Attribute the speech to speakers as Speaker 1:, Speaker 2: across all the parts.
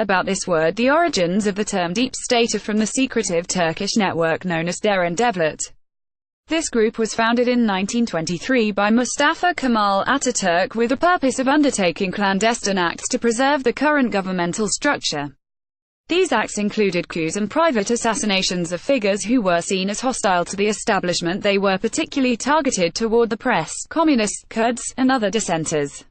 Speaker 1: About this word, the origins of the term deep state are from the secretive Turkish network known as Derin Devlet. This group was founded in 1923 by Mustafa Kemal Ataturk with the purpose of undertaking clandestine acts to preserve the current governmental structure. These acts included coups and private assassinations of figures who were seen as hostile to the establishment. They were particularly targeted toward the press, communists, Kurds, and other dissenters.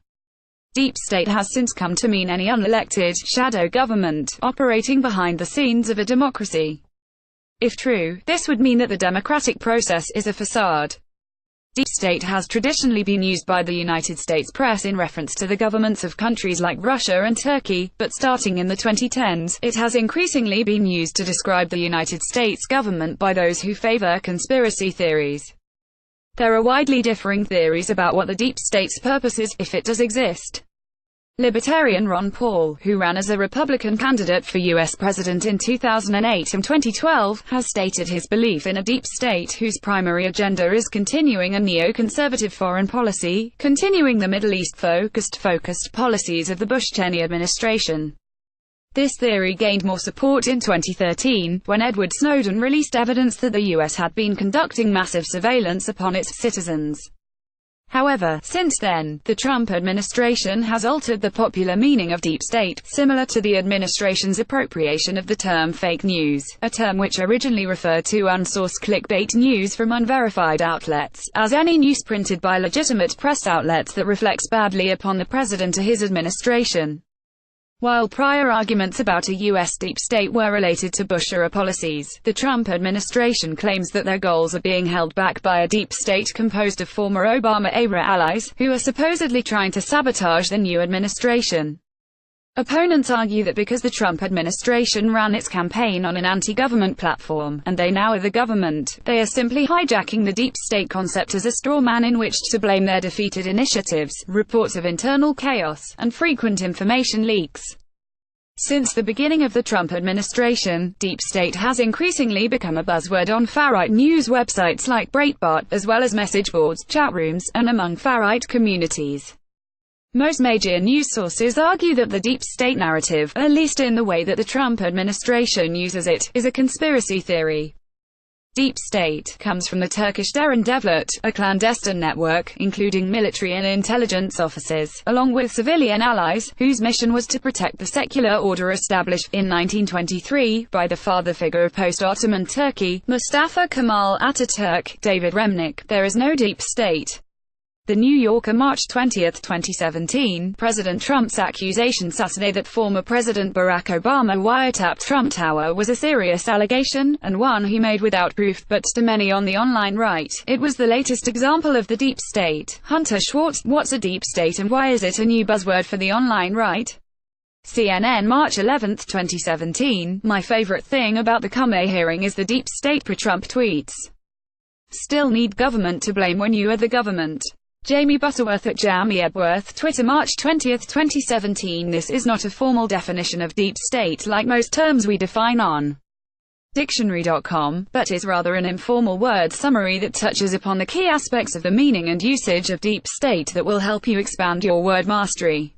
Speaker 1: Deep state has since come to mean any unelected, shadow government, operating behind the scenes of a democracy. If true, this would mean that the democratic process is a facade. Deep state has traditionally been used by the United States press in reference to the governments of countries like Russia and Turkey, but starting in the 2010s, it has increasingly been used to describe the United States government by those who favor conspiracy theories. There are widely differing theories about what the deep state's purpose is, if it does exist. Libertarian Ron Paul, who ran as a Republican candidate for U.S. President in 2008 and 2012, has stated his belief in a deep state whose primary agenda is continuing a neoconservative foreign policy, continuing the Middle East-focused policies of the Bush-Cheney administration. This theory gained more support in 2013, when Edward Snowden released evidence that the U.S. had been conducting massive surveillance upon its citizens. However, since then, the Trump administration has altered the popular meaning of deep state, similar to the administration's appropriation of the term fake news, a term which originally referred to unsourced clickbait news from unverified outlets, as any news printed by legitimate press outlets that reflects badly upon the president or his administration. While prior arguments about a U.S. deep state were related to Bush-era policies, the Trump administration claims that their goals are being held back by a deep state composed of former Obama-era allies, who are supposedly trying to sabotage the new administration. Opponents argue that because the Trump administration ran its campaign on an anti-government platform, and they now are the government, they are simply hijacking the deep state concept as a straw man in which to blame their defeated initiatives, reports of internal chaos, and frequent information leaks. Since the beginning of the Trump administration, deep state has increasingly become a buzzword on far-right news websites like Breitbart, as well as message boards, chat rooms, and among far-right communities. Most major news sources argue that the deep state narrative, at least in the way that the Trump administration uses it, is a conspiracy theory. Deep state comes from the Turkish Derin Devlet, a clandestine network, including military and intelligence offices, along with civilian allies, whose mission was to protect the secular order established, in 1923, by the father figure of post-Ottoman Turkey, Mustafa Kemal Ataturk, David Remnick. There is no deep state. The New Yorker, March 20, 2017, President Trump's accusation Saturday that former President Barack Obama wiretapped Trump Tower was a serious allegation, and one he made without proof, but to many on the online right, it was the latest example of the deep state. Hunter Schwartz, what's a deep state and why is it a new buzzword for the online right? CNN, March 11, 2017, my favorite thing about the Comey hearing is the deep state pro-Trump tweets. Still need government to blame when you are the government. Jamie Butterworth at Jamie Edworth, Twitter, March 20, 2017. This is not a formal definition of deep state like most terms we define on Dictionary.com, but is rather an informal word summary that touches upon the key aspects of the meaning and usage of deep state that will help you expand your word mastery.